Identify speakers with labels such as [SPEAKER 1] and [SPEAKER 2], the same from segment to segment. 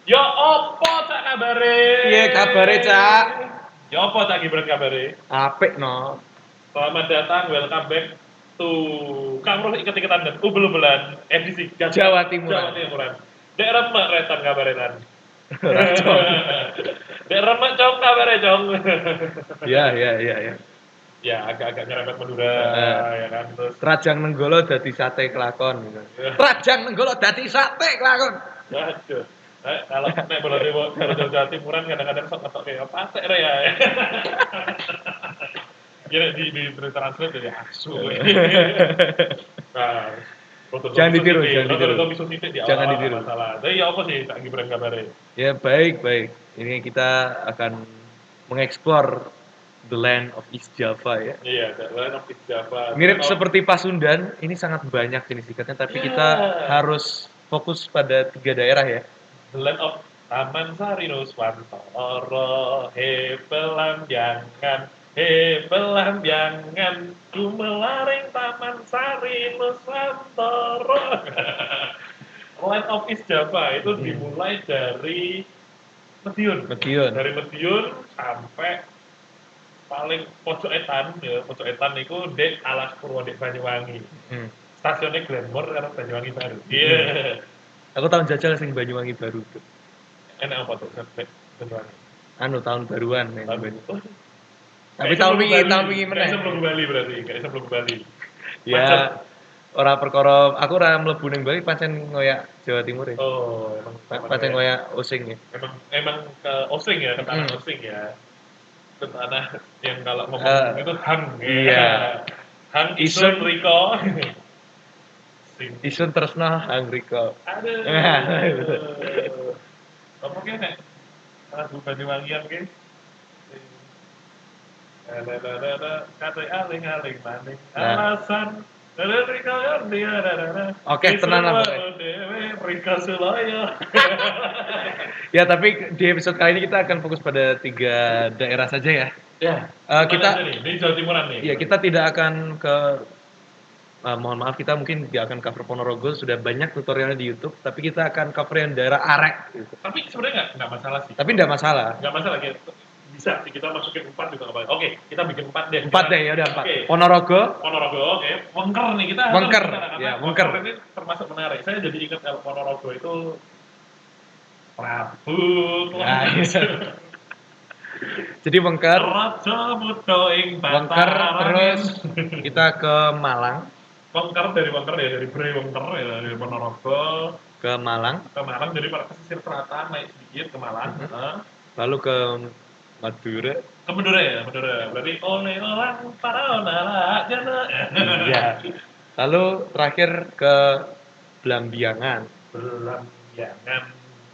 [SPEAKER 1] Yo opo cak kabare?
[SPEAKER 2] Piye kabare, Cak?
[SPEAKER 1] Yo opo cak Gibran kabare?
[SPEAKER 2] Apik no.
[SPEAKER 1] Selamat datang, welcome back to Kamruh Iket-iketan dan Ubel-ubelan edisi
[SPEAKER 2] Jawa Timuran.
[SPEAKER 1] Jawa Timuran. Dek remek retan kabare tan.
[SPEAKER 2] Racong.
[SPEAKER 1] Dek remek cong kabare cong.
[SPEAKER 2] Ya.
[SPEAKER 1] Ya agak-agak nyerempet Madura ya kan terus.
[SPEAKER 2] Trajang Nenggolo dadi sate kelakon gitu. Trajang Nenggolo dadi sate kelakon.
[SPEAKER 1] Waduh. Kalau nek bola dewa kalau Jawa Timuran kadang-kadang sok kayak apa sih ya. Ya di translate dari asu. Nah,
[SPEAKER 2] Jangan ditiru.
[SPEAKER 1] Jangan ditiru. Masalah. Tapi ya apa sih Kak Gibran kabare?
[SPEAKER 2] Ya baik. Ini kita akan mengeksplor the land of East Java ya.
[SPEAKER 1] Iya, the land of East Java.
[SPEAKER 2] Mirip seperti Pasundan, ini sangat banyak jenis ikatnya, tapi kita harus fokus pada 3 daerah ya.
[SPEAKER 1] The land of Taman Sari Nuswantoro, belambangan, ku melaring Taman Sari Nuswantoro. Land of East Java itu dimulai dari Madiun. Dari Madiun sampai paling pojok etan itu dek Alas Purwo dek Banyuwangi. Stasiunnya Glenmore karena Banyuwangi baru. Iya.
[SPEAKER 2] Aku tahun jajal sing Banyuwangi baru tuh.
[SPEAKER 1] Enak apa tuh Banyuwangi?
[SPEAKER 2] Tahun baruan nih. Tapi
[SPEAKER 1] tahun
[SPEAKER 2] wingi meneh.
[SPEAKER 1] Kayak sebelum Bali berarti,
[SPEAKER 2] Ya, ora perkara aku ora mlebu ning Bali pancen ngoyak Jawa Timur ya.
[SPEAKER 1] Oh, emang
[SPEAKER 2] pancen ngoyak Osing ya.
[SPEAKER 1] Emang ke Osing ya, ke tanah Osing ya. Ke tanah yang kalau ngomong itu hang
[SPEAKER 2] iya.
[SPEAKER 1] Hang Isun Riko.
[SPEAKER 2] Isun tresna hang Riko.
[SPEAKER 1] Aduh. Apa ki nek lagu Banyuwangian ki? Kata aling-aling maning alasan
[SPEAKER 2] Oke, tenang lah. Ya, tapi di episode kali ini kita akan fokus pada 3 daerah saja ya.
[SPEAKER 1] Ya.
[SPEAKER 2] Kita
[SPEAKER 1] di Jawa Timuran nih.
[SPEAKER 2] Iya, kita tidak akan ke mohon maaf kita mungkin tidak akan cover Ponorogo, sudah banyak tutorialnya di YouTube, tapi kita akan cover yang daerah Arek gitu.
[SPEAKER 1] Tapi sebenarnya nggak masalah sih.
[SPEAKER 2] Tapi nggak masalah.
[SPEAKER 1] Nggak masalah gitu. Bisa sih kita masukin 4 juga apa. Oke, kita bikin 4 deh.
[SPEAKER 2] 4 deh, ya udah 4. Okay. Ponorogo,
[SPEAKER 1] oke. Wengker nih kita.
[SPEAKER 2] Wengker. Ya, Wengker
[SPEAKER 1] ini termasuk menarik. Saya jadi ingat kalau Ponorogo itu Prabu.
[SPEAKER 2] Ya, iya. Jadi Wengker. Wengker terus kita ke Malang.
[SPEAKER 1] Dari Bre Wengker ya dari Ponorogo
[SPEAKER 2] ke Malang.
[SPEAKER 1] Jadi pada pesisir selatan naik sedikit ke Malang.
[SPEAKER 2] Lalu ke Madura.
[SPEAKER 1] Ke Madura ya, berarti oleh orang para onala jana.
[SPEAKER 2] Iya. Lalu terakhir ke Blambiangan.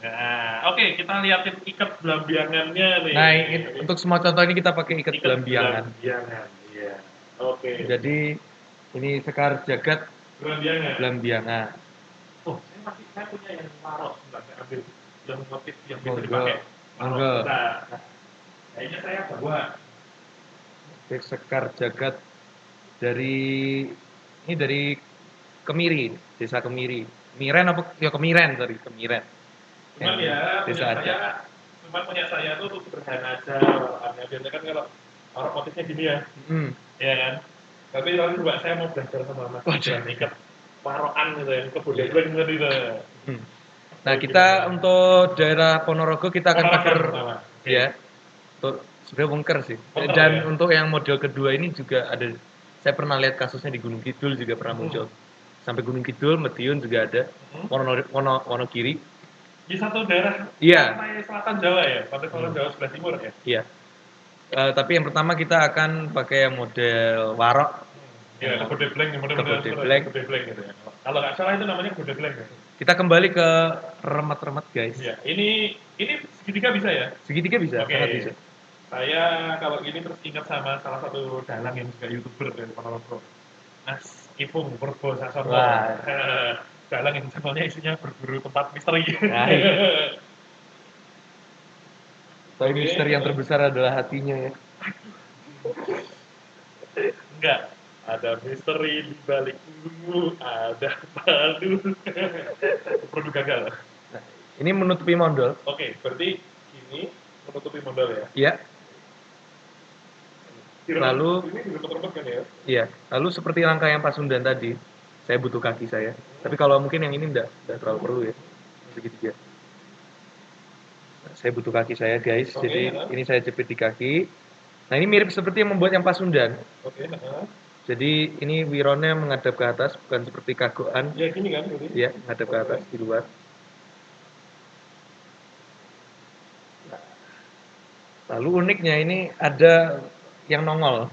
[SPEAKER 1] Nah, oke, kita liatin ikat Blambiangannya nih.
[SPEAKER 2] Nah, untuk semua contoh ini kita pakai ikat Blambiangan.
[SPEAKER 1] Iya. Oke.
[SPEAKER 2] Jadi ini Sekar Jagat Blambiangan.
[SPEAKER 1] Oh, saya punya yang marok, saya ambil yang motif yang bisa dipakai.
[SPEAKER 2] Monggo.
[SPEAKER 1] Kayaknya saya bawa
[SPEAKER 2] Sekar Jagat dari Kemiri, Desa Kemiri. Miren apa? Ya Kemiren, sorry, Kemiren.
[SPEAKER 1] Cuman ya, punya saya tuh sederhana aja. Biasanya kan kalau orang motifnya gini ya. Iya kan? Tapi lalu juga saya mau belajar sama Mas dan ikat warokan gitu ya, kebudayaan gitu.
[SPEAKER 2] Nah, kita untuk daerah Ponorogo kita akan cover ya. Untuk sebenarnya Wengker sih. Dan untuk yang model kedua ini juga ada, saya pernah lihat kasusnya di Gunung Kidul juga pernah muncul. Sampai Gunung Kidul, Madiun juga ada. Wonogiri.
[SPEAKER 1] Di satu daerah pantai selatan Jawa ya, pantai selatan Jawa sebelah timur ya.
[SPEAKER 2] Iya. Tapi yang pertama kita akan pakai yang model warok.
[SPEAKER 1] Iya, Gode Blank gitu ya. Kalau nggak salah itu namanya Gode Blank ya.
[SPEAKER 2] Kita kembali ke remet-remet guys.
[SPEAKER 1] Iya, ini segitiga bisa ya?
[SPEAKER 2] Segitiga bisa, sangat bisa.
[SPEAKER 1] Saya kalau gini terus ingat sama salah satu dalang yang juga YouTuber dari Ponorogo, Mas Ipung Purbo Sasono. Dalang yang channelnya isinya berburu tempat misteri.
[SPEAKER 2] Tapi misteri yang terbesar adalah hatinya ya.
[SPEAKER 1] Enggak, ada misteri di balik gunung, ada padu. Produk gagal.
[SPEAKER 2] Nah, Ini menutupi mondol.
[SPEAKER 1] Oke, berarti ini menutupi modal ya.
[SPEAKER 2] Iya.
[SPEAKER 1] Kira
[SPEAKER 2] Lalu
[SPEAKER 1] ini dirempet-rempet kan ya?
[SPEAKER 2] iya, lalu seperti langkah yang Pasundan tadi, saya butuh kaki saya. Tapi kalau mungkin yang ini enggak terlalu perlu ya. Segitiga. Nah, saya butuh kaki saya, guys.
[SPEAKER 1] Oke,
[SPEAKER 2] Jadi
[SPEAKER 1] ya.
[SPEAKER 2] ini saya jepit di kaki. Nah, ini mirip seperti yang membuat yang Pasundan.
[SPEAKER 1] Oke, nah.
[SPEAKER 2] Jadi ini wironnya menghadap ke atas, bukan seperti kagoan.
[SPEAKER 1] Ya gini kan berarti?
[SPEAKER 2] Iya, menghadap ke atas di luar. Lalu uniknya ini ada yang nongol.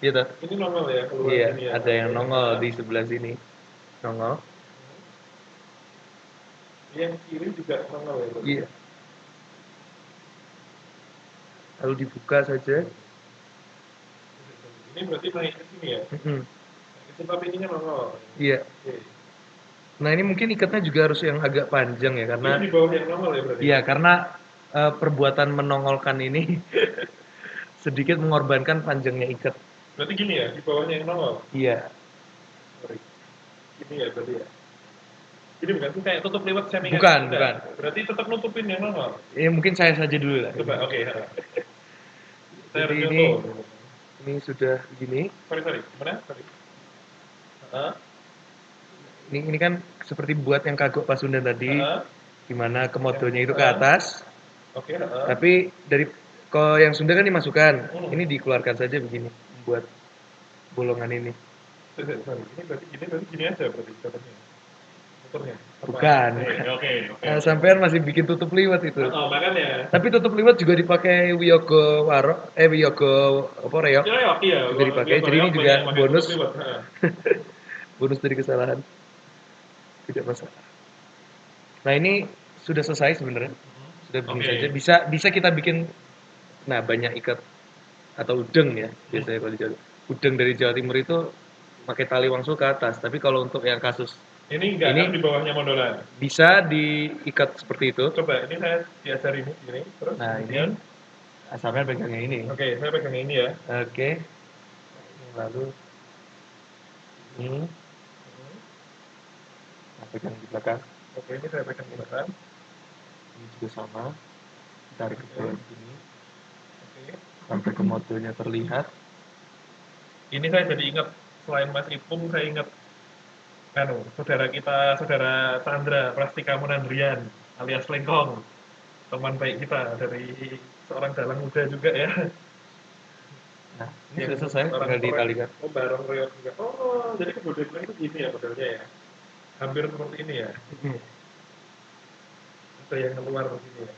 [SPEAKER 2] Gitu.
[SPEAKER 1] Ini nongol ya keluar
[SPEAKER 2] Iya,
[SPEAKER 1] sini ya.
[SPEAKER 2] ada yang
[SPEAKER 1] Oke,
[SPEAKER 2] nongol
[SPEAKER 1] nah.
[SPEAKER 2] di sebelah sini. Nongol.
[SPEAKER 1] Yang kiri juga nongol ya berarti?
[SPEAKER 2] Iya. Lalu dibuka saja.
[SPEAKER 1] Ini berarti naik ke sini ya? Tapi ini kan nongol.
[SPEAKER 2] Iya.
[SPEAKER 1] Oke.
[SPEAKER 2] Nah, ini mungkin ikatnya juga harus yang agak panjang ya, karena
[SPEAKER 1] Ini di bawah yang nongol ya berarti?
[SPEAKER 2] iya, karena perbuatan menongolkan ini sedikit mengorbankan panjangnya ikat.
[SPEAKER 1] Berarti gini ya, di bawahnya yang nongol?
[SPEAKER 2] Iya.
[SPEAKER 1] Sorry. Gini ya berarti ya? Ini bukan sih kayak tutup lewat samping?
[SPEAKER 2] Bukan, bukan.
[SPEAKER 1] Berarti tetap nutupin yang nongol?
[SPEAKER 2] Ya mungkin saya saja dulu lah.
[SPEAKER 1] Coba, oke. Saya
[SPEAKER 2] Jadi
[SPEAKER 1] harus
[SPEAKER 2] ini
[SPEAKER 1] contoh.
[SPEAKER 2] sudah begini.
[SPEAKER 1] Sorry. Gimana? Sorry.
[SPEAKER 2] Ini kan seperti buat yang kagok Pasundan tadi, di mana kemodonya itu ke atas.
[SPEAKER 1] Oke.
[SPEAKER 2] Tapi dari kalau yang Sunda kan dimasukkan, ini dikeluarkan saja begini, buat bolongan ini.
[SPEAKER 1] Sorry. Ini berarti gini aja berarti contohnya. Motornya.
[SPEAKER 2] Bukan.
[SPEAKER 1] Oke.
[SPEAKER 2] Nah, sampean masih bikin tutup liwat itu.
[SPEAKER 1] Makanya.
[SPEAKER 2] Tapi tutup liwat juga dipakai Wiyogo Warok, Wiyogo apa Reok?
[SPEAKER 1] Iya.
[SPEAKER 2] Juga dipakai. Jadi ini juga bonus.
[SPEAKER 1] Tutup lewat.
[SPEAKER 2] Bonus dari kesalahan. Tidak masalah. Nah, ini sudah selesai sebenarnya. Sudah begini saja. Bisa kita bikin banyak ikat atau udeng ya biasanya kalau di Jawa. Udeng dari Jawa Timur itu pakai tali wangsul ke atas. Tapi kalau untuk yang kasus
[SPEAKER 1] ini enggak kan di bawahnya mondolan.
[SPEAKER 2] Bisa diikat seperti itu.
[SPEAKER 1] Coba ini saya diajari ini gini. Terus
[SPEAKER 2] nah,
[SPEAKER 1] kemudian
[SPEAKER 2] asalnya pegang yang ini.
[SPEAKER 1] Oke, saya pegang ini ya.
[SPEAKER 2] Oke. Lalu ini pegang di belakang.
[SPEAKER 1] Oke, ini saya pegang di belakang.
[SPEAKER 2] Ini juga sama. Tarik ke bawah sini. Oke. Sampai komodonya terlihat.
[SPEAKER 1] Ini saya jadi ingat selain Mas Ipung, saya ingat saudara Chandra Prastika Munandrian alias Lengkong, teman baik kita dari seorang dalang muda juga ya.
[SPEAKER 2] Nah, ini sudah selesai, tinggal ditalikan.
[SPEAKER 1] Oh, bareng reok juga. Oh, jadi kebudayaan itu gini ya modelnya ya. Hampir seperti ini ya. Ada yang keluar begini ya.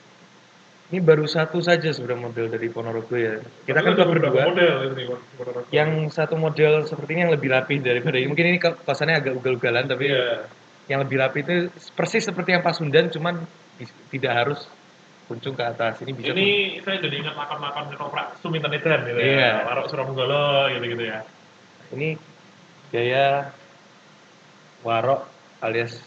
[SPEAKER 2] Ini baru satu saja sebenarnya model dari Ponorogo ya. Kita kan berdua.
[SPEAKER 1] Model ini Ponorogo.
[SPEAKER 2] Yang satu model seperti ini yang lebih rapi daripada ini. Mungkin ini kosannya agak ugal-ugalan, tapi yang lebih rapi itu persis seperti yang Pasundan, cuman tidak harus kuncung ke atas. Ini bisa.
[SPEAKER 1] Ini saya jadi ingat makan-makan ketoprak Suminten Edan gitu ya. Warok Suromunggolo gitu ya.
[SPEAKER 2] Ini gaya warok alias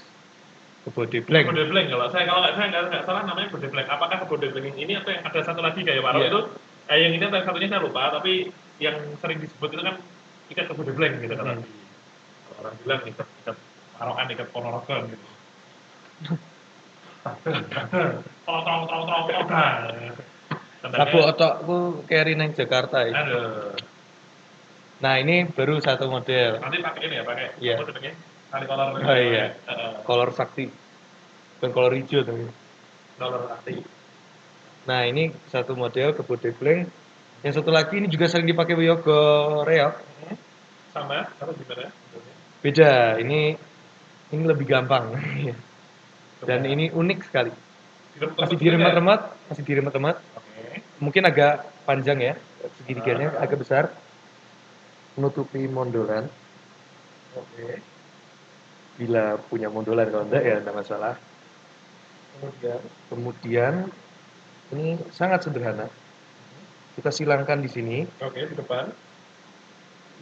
[SPEAKER 2] kebodebleng.
[SPEAKER 1] Kebodebleng kalau saya nggak salah namanya kebodebleng. Apakah kebodebleng ini atau yang ada satu lagi gaya warok itu? Yang ini atau satunya saya lupa, tapi yang sering disebut itu kan ikat kebodebleng gitu kan. Orang bilang ikat warokan, ikat ponorogan gitu. Trong.
[SPEAKER 2] Sabu otakku carry nang Jakarta ya.
[SPEAKER 1] Aduh.
[SPEAKER 2] Nah, ini baru satu model.
[SPEAKER 1] Nanti pakai ini ya, pakai modelnya. Tali kolor.
[SPEAKER 2] Oh iya. Kolor sakti. Bukan kolor hijau tapi.
[SPEAKER 1] Kolor sakti.
[SPEAKER 2] Nah, ini satu model kebodebleng. Yang satu lagi ini juga sering dipakai Wiyogo Reok.
[SPEAKER 1] Sama atau gimana?
[SPEAKER 2] Beda. Ini lebih gampang. Dan ini unik sekali. Masih diremat-remat. Mungkin agak panjang ya, segitiganya agak besar. Menutupi mondolan. Bila punya mondolan, kalau enggak ya enggak masalah. Kemudian ini sangat sederhana. Kita silangkan di sini.
[SPEAKER 1] Oke, di depan.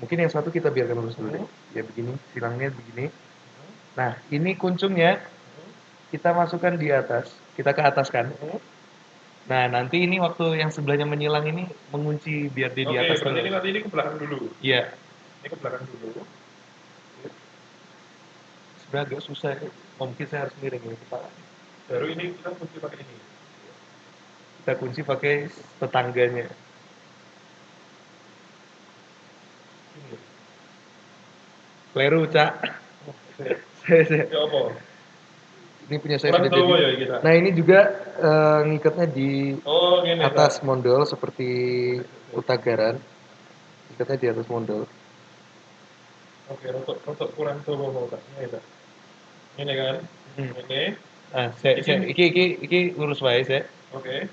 [SPEAKER 2] Mungkin yang satu kita biarkan lurus dulu deh. Ya begini, silangnya begini. Nah, ini kuncungnya kita masukkan di atas, kita ke atas kan. Nah, nanti ini waktu yang sebelahnya menyilang ini mengunci biar dia di atas.
[SPEAKER 1] Oke, berarti nanti ini ke belakang dulu.
[SPEAKER 2] Iya.
[SPEAKER 1] Ini ke belakang dulu.
[SPEAKER 2] Sebenarnya agak susah ya. Mungkin saya harus miring ini kepala.
[SPEAKER 1] Baru ini kita kunci pakai ini.
[SPEAKER 2] Kita kunci pakai tetangganya.
[SPEAKER 1] Ini.
[SPEAKER 2] Kleru, Cak.
[SPEAKER 1] Ya apa?
[SPEAKER 2] Ini punya saya
[SPEAKER 1] Kurang
[SPEAKER 2] sudah
[SPEAKER 1] tahu
[SPEAKER 2] jadi.
[SPEAKER 1] ya kita.
[SPEAKER 2] Nah, ini juga ngikatnya di
[SPEAKER 1] Oh, gini.
[SPEAKER 2] atas mondol seperti utagaran. Ikatnya di atas mondol.
[SPEAKER 1] Oke, rotok kurang tahu mau tak. Ini tak. Ini kan. Ini.
[SPEAKER 2] Nah, iki lurus wae, Sek.
[SPEAKER 1] Oke.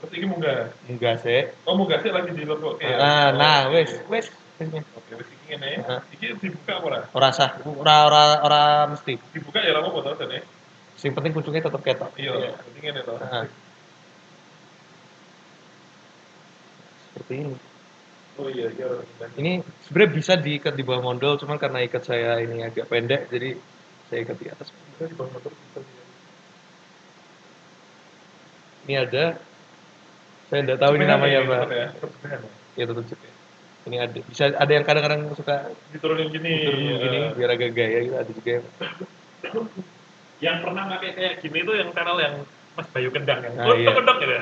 [SPEAKER 1] Terus ini munggah.
[SPEAKER 2] Munggah, Sek.
[SPEAKER 1] Oh, munggah sih lagi di lembok ya.
[SPEAKER 2] Nah,
[SPEAKER 1] Oke.
[SPEAKER 2] wes.
[SPEAKER 1] Oke, wis iki ngene. Iki dibuka apa ora?
[SPEAKER 2] Ora sah, ora mesti.
[SPEAKER 1] Dibuka ya ora apa-apa to, Dene.
[SPEAKER 2] Sing penting kucingnya tetap ketok.
[SPEAKER 1] Iya, penting ngene to.
[SPEAKER 2] Seperti ini.
[SPEAKER 1] Oh iya.
[SPEAKER 2] Ini sebenarnya bisa diikat di bawah mondol, cuman karena ikat saya ini agak pendek, jadi saya ikat di atas.
[SPEAKER 1] Di bawah motor bisa.
[SPEAKER 2] Ini ada, saya tidak tahu ini namanya apa. Ya tetap cepet. Ini ada, bisa ada yang kadang-kadang suka
[SPEAKER 1] diturunin gini.
[SPEAKER 2] biar agak gaya gitu, ada juga yang.
[SPEAKER 1] Yang pernah pakai kayak gini tuh yang channel yang Mas Bayu Kendang yang
[SPEAKER 2] Nah, iya.
[SPEAKER 1] kendang gitu.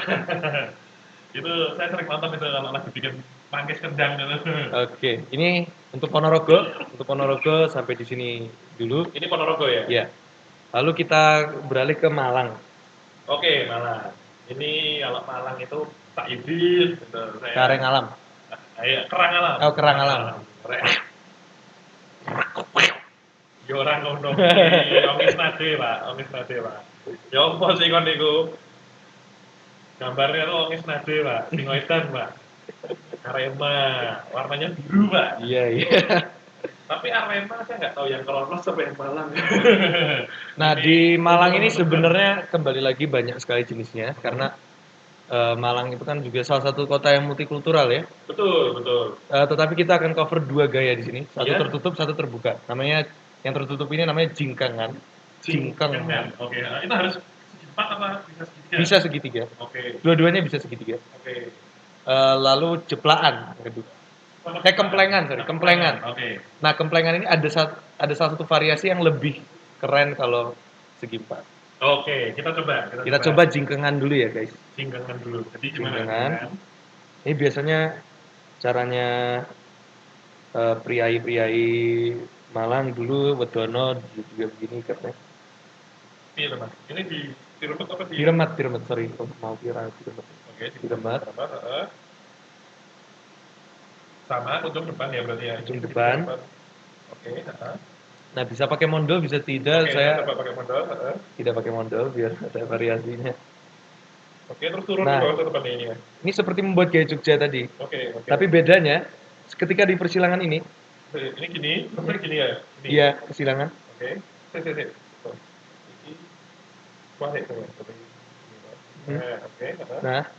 [SPEAKER 1] Itu saya sering nonton itu kalau lagi bikin pangkis kendang gitu.
[SPEAKER 2] Oke, ini untuk Ponorogo sampai di sini dulu.
[SPEAKER 1] Ini Ponorogo ya?
[SPEAKER 2] Iya. Lalu kita beralih ke Malang.
[SPEAKER 1] Oke, Malang. Ini kalau Malang itu Pak Idin, gitu.
[SPEAKER 2] Kareng Alam.
[SPEAKER 1] Iya, Kerang Alam.
[SPEAKER 2] Oh, Kerang Alam.
[SPEAKER 1] Ya ora ngono. Omis nade, Pak. Ya apa sih kon niku? Gambarnya tuh omis nade, Pak. Singoedan, Pak. Arema, warnanya biru, Pak.
[SPEAKER 2] Iya.
[SPEAKER 1] Tapi Arema saya nggak tahu yang lolos sampai yang Malang.
[SPEAKER 2] Nah, di Malang ini sebenarnya kembali lagi banyak sekali jenisnya karena Malang itu kan juga salah satu kota yang multikultural ya.
[SPEAKER 1] Betul.
[SPEAKER 2] Tetapi kita akan cover dua gaya di sini, satu
[SPEAKER 1] Iya.
[SPEAKER 2] tertutup, satu terbuka. Namanya yang tertutup ini namanya jingkangan.
[SPEAKER 1] Jingkangan. Oke, itu harus segi empat apa bisa segitiga?
[SPEAKER 2] Bisa segitiga.
[SPEAKER 1] Oke.
[SPEAKER 2] Dua-duanya bisa segitiga.
[SPEAKER 1] Oke.
[SPEAKER 2] Lalu jeplaan yang kedua. Kemplengan.
[SPEAKER 1] Oke.
[SPEAKER 2] Nah, kemplengan ini ada salah satu variasi yang lebih keren kalau segi empat.
[SPEAKER 1] Oke, kita coba.
[SPEAKER 2] Kita coba jingkengan dulu ya, guys.
[SPEAKER 1] Jingkengan dulu. Jadi gimana?
[SPEAKER 2] Jingkengan. Ini biasanya caranya priai-priai Malang dulu, Wedono juga begini katanya.
[SPEAKER 1] Iya, Mas. Ini diremet apa sih?
[SPEAKER 2] Diremet, sorry. Mau diremet.
[SPEAKER 1] Oke,
[SPEAKER 2] diremet.
[SPEAKER 1] Sama ujung depan ya berarti ya.
[SPEAKER 2] Ujung depan.
[SPEAKER 1] Oke,
[SPEAKER 2] Nah, bisa pakai mondol, bisa tidak.
[SPEAKER 1] Oke,
[SPEAKER 2] saya
[SPEAKER 1] coba pakai mondol.
[SPEAKER 2] tidak pakai mondol biar ada variasinya.
[SPEAKER 1] Oke, terus turun
[SPEAKER 2] Nah,
[SPEAKER 1] ke bawah depan ini ya.
[SPEAKER 2] Ini seperti membuat gaya Jogja tadi.
[SPEAKER 1] Oke.
[SPEAKER 2] Tapi bedanya ketika di persilangan ini
[SPEAKER 1] gini ya.
[SPEAKER 2] Iya, persilangan.
[SPEAKER 1] Oke. Ini balik tuh. Oke.
[SPEAKER 2] Nah,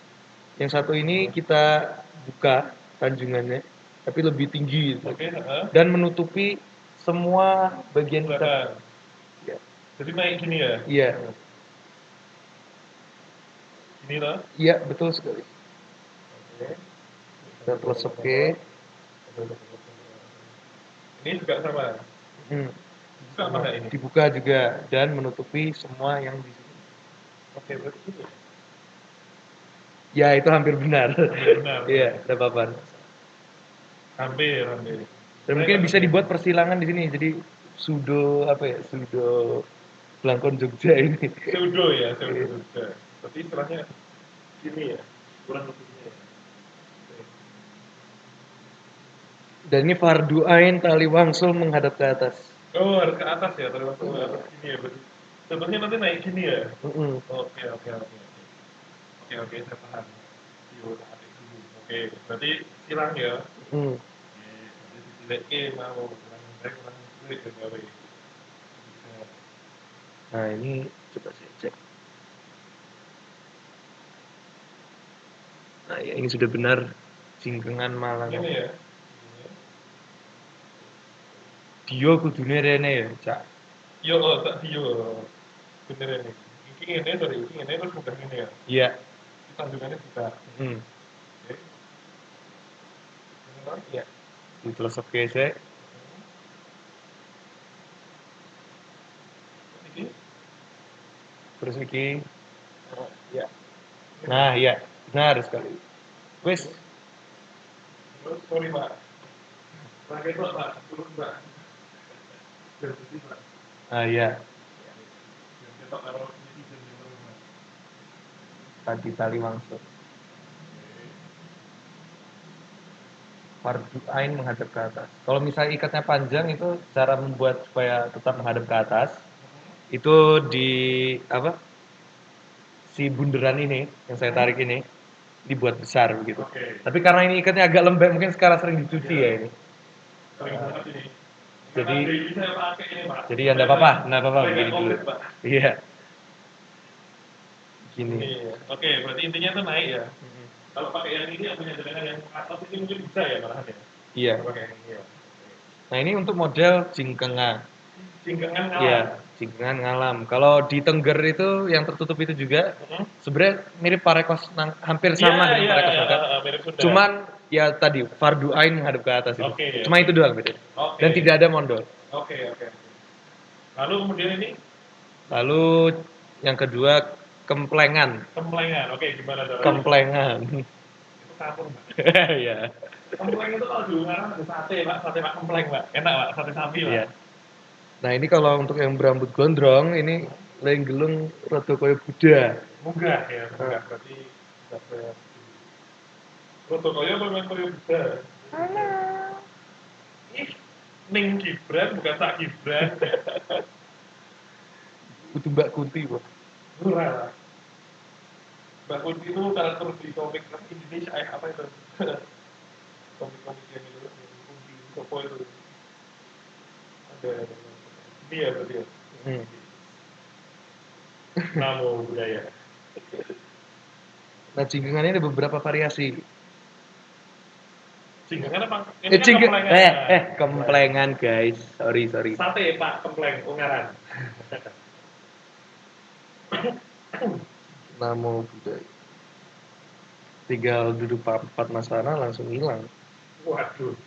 [SPEAKER 2] yang satu ini kita buka tanjungannya, tapi lebih tinggi gitu.
[SPEAKER 1] Oke.
[SPEAKER 2] Dan menutupi semua bagian kita.
[SPEAKER 1] Ya. Jadi naik gini ya?
[SPEAKER 2] Iya.
[SPEAKER 1] Ini loh?
[SPEAKER 2] Iya, betul sekali.
[SPEAKER 1] Oke.
[SPEAKER 2] Kita plus oke.
[SPEAKER 1] Ini juga sama. Dibuka apa nggak ini?
[SPEAKER 2] Dibuka juga dan menutupi semua yang di sini.
[SPEAKER 1] Oke, berarti ini.
[SPEAKER 2] Ya, itu hampir benar.
[SPEAKER 1] Benar.
[SPEAKER 2] Iya, ada papan.
[SPEAKER 1] Hampir.
[SPEAKER 2] Dan mungkin bisa dibuat persilangan di sini. Jadi pseudo Blangkon Jogja ini.
[SPEAKER 1] Pseudo Jogja. Tapi istilahnya gini ya, kurang lebihnya ya.
[SPEAKER 2] Dan ini fardu ain tali wangsul menghadap ke atas.
[SPEAKER 1] Oh, harus ke atas ya, tali wangsul ke atas gini ya berarti. Sebenarnya nanti naik gini ya. Oke, saya paham. Oke, berarti silang ya. Berarti mau kurang sulit ya gawe.
[SPEAKER 2] Nah, ini coba saya cek. Nah, ya ini sudah benar jingkengan Malang.
[SPEAKER 1] Ini ya.
[SPEAKER 2] Dio kudune rene ya, Cak.
[SPEAKER 1] Yo, tak dio. Bener ini. Ini terus bukan ini ya.
[SPEAKER 2] Iya.
[SPEAKER 1] Tanjungannya juga. Oke.
[SPEAKER 2] Iya. Ditulis oke saya. terus iki. Ya. Nah, iya, benar sekali. Wis.
[SPEAKER 1] Terus sorry Pak. Pakai itu Pak, turun Pak.
[SPEAKER 2] Ah iya,
[SPEAKER 1] Kita taruh netizen di rumah.
[SPEAKER 2] tadi tali langsung. Fardu ain menghadap ke atas. Kalau misalnya ikatnya panjang itu cara membuat supaya tetap menghadap ke atas. Itu di apa? Si bunderan ini yang saya tarik ini dibuat besar begitu.
[SPEAKER 1] Oke.
[SPEAKER 2] Tapi karena ini ikatnya agak lembek, mungkin sekarang sering dicuci ya ini.
[SPEAKER 1] Sering banget ini.
[SPEAKER 2] Jadi
[SPEAKER 1] Karena ini saya pakai ini Pak.
[SPEAKER 2] jadi ya enggak apa-apa, begini dulu.
[SPEAKER 1] Komplit, Pak.
[SPEAKER 2] Iya. Gini.
[SPEAKER 1] Ini. Oke, berarti intinya itu naik ya. Kalau pakai yang ini yang punya jenengan yang atas ini mungkin bisa ya malahan ya.
[SPEAKER 2] Iya.
[SPEAKER 1] Pakai yang ini ya.
[SPEAKER 2] Nah, ini untuk model jingkengan.
[SPEAKER 1] Jingkengan ngalam.
[SPEAKER 2] Iya, jingkengan ngalam. Kalau di Tengger itu yang tertutup itu juga sebenarnya mirip parekos hampir sama dengan parekos juga.
[SPEAKER 1] Mirip sudah.
[SPEAKER 2] Cuman ya tadi fardu ain menghadap ke atas itu.
[SPEAKER 1] Oke.
[SPEAKER 2] Cuma itu doang beda.
[SPEAKER 1] Oke.
[SPEAKER 2] Dan tidak ada mondor.
[SPEAKER 1] Oke. Lalu kemudian ini
[SPEAKER 2] Lalu yang kedua kemplengan.
[SPEAKER 1] kemplengan. Oke, gimana caranya?
[SPEAKER 2] Kemplengan.
[SPEAKER 1] Itu kapur, Pak.
[SPEAKER 2] Iya.
[SPEAKER 1] Kempleng itu kalau di Ungaran ada sate, Pak. Sate Pak Kempleng, Pak. Enak, Pak. Sate sapi, Pak.
[SPEAKER 2] Iya. Nah, ini kalau untuk yang berambut gondrong ini lenggelung rada koyo Buddha.
[SPEAKER 1] Munggah ya, munggah. Berarti dapat protokolnya apa memang koyo Buddha?
[SPEAKER 2] Halo.
[SPEAKER 1] Ih, Ning Gibran bukan Sak Gibran.
[SPEAKER 2] Itu Mbak Kunti, Pak.
[SPEAKER 1] Murah lah. Mbak Kunti itu karakter di komik Indonesia apa itu? Komik-komik yang itu, yang Kunti Sopo itu. Ada ini ya berarti ya. Namo budaya.
[SPEAKER 2] Nah, jingkengan ini ada beberapa variasi.
[SPEAKER 1] Jingkengan apa? Ini kan kemplengan.
[SPEAKER 2] Kemplengan, guys. Sorry.
[SPEAKER 1] Sate Pak Kempleng Ungaran.
[SPEAKER 2] Namo Buddhaya. Tinggal duduk 4 masana langsung hilang.
[SPEAKER 1] Waduh.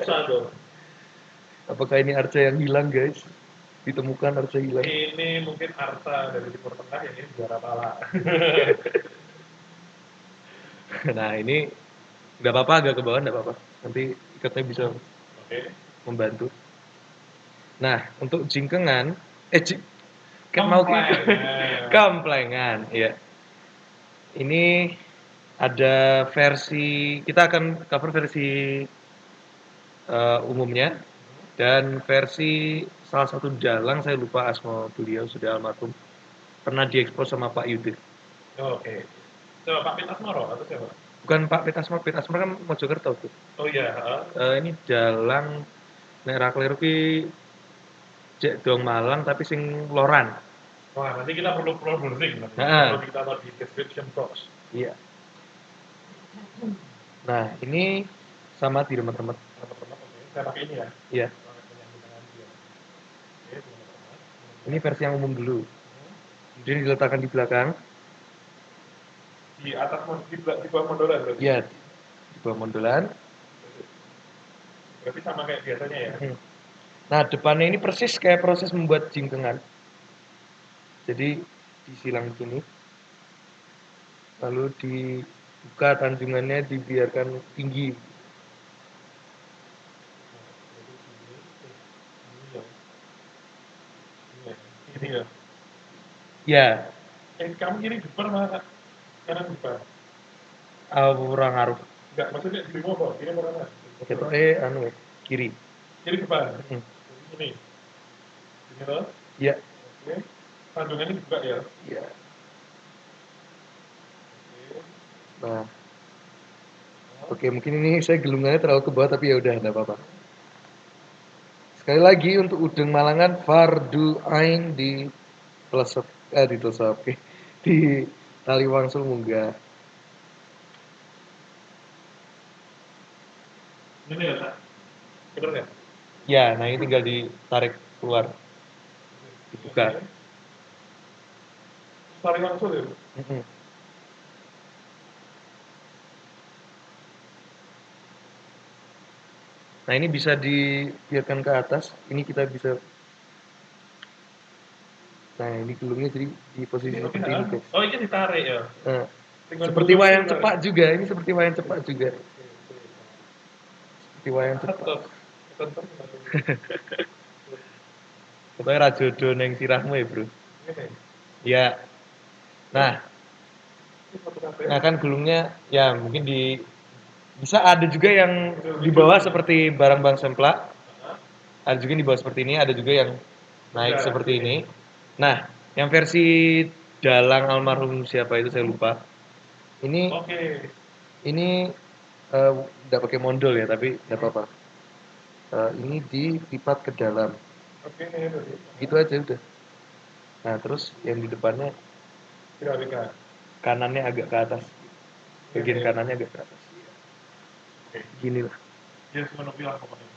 [SPEAKER 1] Susah dong.
[SPEAKER 2] Apakah ini arca yang hilang, guys? Ditemukan arca hilang.
[SPEAKER 1] Ini mungkin arta dari Timur Tengah yang ini juara pala.
[SPEAKER 2] Nah, ini nggak apa-apa, agak ke bawah nggak apa-apa. Nanti ikatnya bisa membantu. Nah, untuk jingkengan, kemplengan, ya. Ini ada versi, kita akan cover versi umumnya dan versi salah satu dalang, saya lupa asma beliau, sudah almarhum, pernah diekspos sama Pak Yudit.
[SPEAKER 1] Oke. Coba Pak Pitasmoro atau siapa?
[SPEAKER 2] Bukan Pak Pitasmoro kan Mojokerto tuh.
[SPEAKER 1] Oh iya.
[SPEAKER 2] Ini dalang nek ra kleru ki Cek Dong Malang tapi sing loran.
[SPEAKER 1] Wah, nanti kita perlu browsing nanti.
[SPEAKER 2] Nah.
[SPEAKER 1] Perlu kita taruh di description box.
[SPEAKER 2] Iya. Nah, ini sama di teman-teman.
[SPEAKER 1] Saya pakai ini ya.
[SPEAKER 2] Iya. Ini versi yang umum dulu. Kemudian diletakkan di belakang.
[SPEAKER 1] Di atas di bawah mondolan berarti.
[SPEAKER 2] Iya. Di bawah mondolan.
[SPEAKER 1] Berarti sama kayak biasanya ya.
[SPEAKER 2] Nah, depannya ini persis kayak proses membuat jingkengan. Jadi disilang gini. Lalu dibuka tanjungannya, dibiarkan tinggi.
[SPEAKER 1] Ini ya.
[SPEAKER 2] Ya.
[SPEAKER 1] Kamu kiri depan mana? Kanan depan.
[SPEAKER 2] Orang ngaruh.
[SPEAKER 1] Enggak, maksudnya di mana? Kiri mana?
[SPEAKER 2] Ketoknya kiri.
[SPEAKER 1] Kiri depan. Ini. Ini loh.
[SPEAKER 2] Iya.
[SPEAKER 1] Oke. Tanjungannya dibuka ya.
[SPEAKER 2] Iya. Nah. Oke, mungkin ini saya gelungannya terlalu ke bawah tapi ya udah enggak apa-apa. Sekali lagi untuk udeng Malangan fardu ain di telesep oke. Di tali wangsul munggah.
[SPEAKER 1] Ini ya, Pak. Benar ya?
[SPEAKER 2] Ya, nah ini tinggal ditarik keluar. Dibuka.
[SPEAKER 1] Tali wangsul ya?
[SPEAKER 2] Nah, ini bisa dibiarkan ke atas. Ini kita bisa Nah, ini gulungnya jadi di posisi
[SPEAKER 1] Oke,
[SPEAKER 2] seperti ini, guys.
[SPEAKER 1] oh ini ditarik ya.
[SPEAKER 2] Nah,
[SPEAKER 1] Dengan
[SPEAKER 2] seperti
[SPEAKER 1] gulung
[SPEAKER 2] wayang
[SPEAKER 1] juga.
[SPEAKER 2] cepak juga, ini seperti wayang cepak juga. Seperti wayang cepak.
[SPEAKER 1] Tetep.
[SPEAKER 2] Pokoknya rajodo neng sirahmu ya, Bro.
[SPEAKER 1] Ini.
[SPEAKER 2] Ya. Nah,
[SPEAKER 1] Ini satu kabel.
[SPEAKER 2] nah kan gulungnya ya mungkin bisa ada juga yang di bawah seperti barang-barang semplak. Ada juga yang di bawah seperti ini, ada juga yang naik seperti ini. Nah, yang versi dalang almarhum siapa itu saya lupa. Ini
[SPEAKER 1] Oke.
[SPEAKER 2] ini tidak pakai mondol ya, tapi tidak apa-apa. Ini dilipat ke dalam.
[SPEAKER 1] Oke.
[SPEAKER 2] Gitu aja udah. Nah, terus yang di depannya
[SPEAKER 1] Kira-kira.
[SPEAKER 2] kanannya agak ke atas. Bagian kanannya agak ke atas.
[SPEAKER 1] Oke.
[SPEAKER 2] Gini lah.
[SPEAKER 1] Dia semua bilang pokoknya.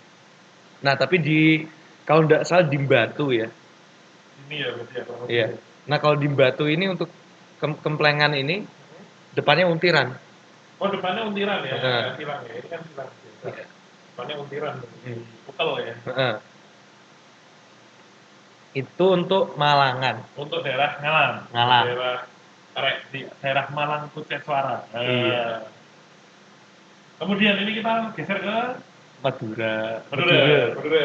[SPEAKER 2] Nah, tapi kalau tidak salah di batu ya.
[SPEAKER 1] Ini ya berarti ya.
[SPEAKER 2] Iya. Nah, kalau di batu ini untuk kemplengan ini depannya untiran.
[SPEAKER 1] Oh depannya untiran ya,
[SPEAKER 2] Heeh.
[SPEAKER 1] silang ya. Ini kan silang.
[SPEAKER 2] Iya.
[SPEAKER 1] Depannya untiran, putel ya.
[SPEAKER 2] Heeh. Itu untuk Malangan.
[SPEAKER 1] Untuk daerah Ngalang.
[SPEAKER 2] Ngalang.
[SPEAKER 1] Di daerah Malang Kucet Suara.
[SPEAKER 2] Iya.
[SPEAKER 1] Kemudian ini kita geser ke
[SPEAKER 2] Madura.
[SPEAKER 1] Madura.
[SPEAKER 2] Iya.
[SPEAKER 1] Oke.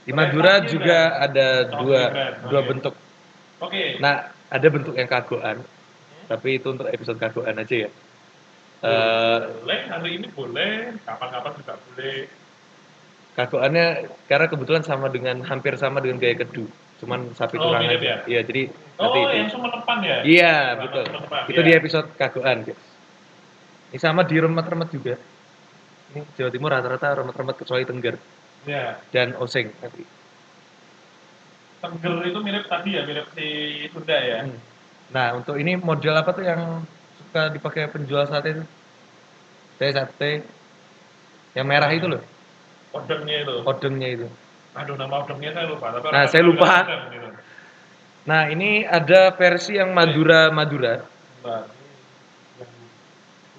[SPEAKER 2] Di Madura
[SPEAKER 1] Ternyata
[SPEAKER 2] juga
[SPEAKER 1] Gibran.
[SPEAKER 2] ada
[SPEAKER 1] Oh,
[SPEAKER 2] dua
[SPEAKER 1] Gibran.
[SPEAKER 2] dua
[SPEAKER 1] Oke.
[SPEAKER 2] bentuk.
[SPEAKER 1] Oke.
[SPEAKER 2] Nah, ada bentuk yang kagoan. Tapi itu untuk episode kagoan aja ya.
[SPEAKER 1] Boleh, hari ini boleh, kapan-kapan juga boleh.
[SPEAKER 2] Kagoannya karena kebetulan hampir sama dengan gaya kedu. Cuman sapi
[SPEAKER 1] Oh,
[SPEAKER 2] tulang
[SPEAKER 1] mirip
[SPEAKER 2] aja.
[SPEAKER 1] ya?
[SPEAKER 2] Iya, jadi nanti
[SPEAKER 1] Oh,
[SPEAKER 2] itu.
[SPEAKER 1] yang Sumenepan ya?
[SPEAKER 2] Iya,
[SPEAKER 1] Celana
[SPEAKER 2] betul.
[SPEAKER 1] Sumenepan,
[SPEAKER 2] Itu
[SPEAKER 1] ya.
[SPEAKER 2] di episode kagoan, guys. Ini sama di remet-remet juga. Ini Jawa Timur rata-rata remet-remet kecuali Tengger
[SPEAKER 1] Ya.
[SPEAKER 2] dan Oseng nanti.
[SPEAKER 1] Tengger itu mirip tadi ya, mirip si Sunda ya.
[SPEAKER 2] Nah, untuk ini model apa tuh yang suka dipakai penjual sate itu? Sate yang merah itu loh,
[SPEAKER 1] Odengnya itu.
[SPEAKER 2] odengnya itu.
[SPEAKER 1] Aduh, nama odengnya saya lupa. Tapi
[SPEAKER 2] Nah,
[SPEAKER 1] orang
[SPEAKER 2] saya
[SPEAKER 1] Madura
[SPEAKER 2] lupa.
[SPEAKER 1] bilang odeng, gitu.
[SPEAKER 2] Nah, ini ada versi yang Madura.
[SPEAKER 1] Bentar.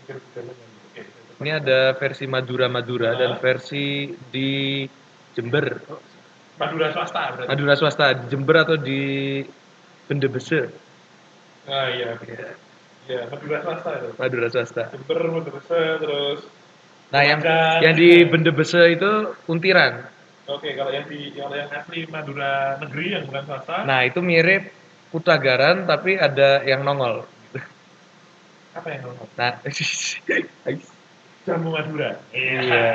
[SPEAKER 1] Oke.
[SPEAKER 2] Ini ada versi Madura dan versi di Jember.
[SPEAKER 1] Madura swasta berarti.
[SPEAKER 2] Madura swasta di Jember atau di Bendebese.
[SPEAKER 1] Ah iya. Iya, Madura swasta itu.
[SPEAKER 2] Madura swasta.
[SPEAKER 1] Jember, Madura, terus.
[SPEAKER 2] Nah, yang
[SPEAKER 1] Lumajang.
[SPEAKER 2] di Bendebese itu untiran.
[SPEAKER 1] Oke, kalau yang asli Madura negeri yang bukan swasta.
[SPEAKER 2] Nah, itu mirip Putagaran tapi ada yang nongol.
[SPEAKER 1] Apa yang nongol?
[SPEAKER 2] Nah,
[SPEAKER 1] Jamu Madura.
[SPEAKER 2] Iya.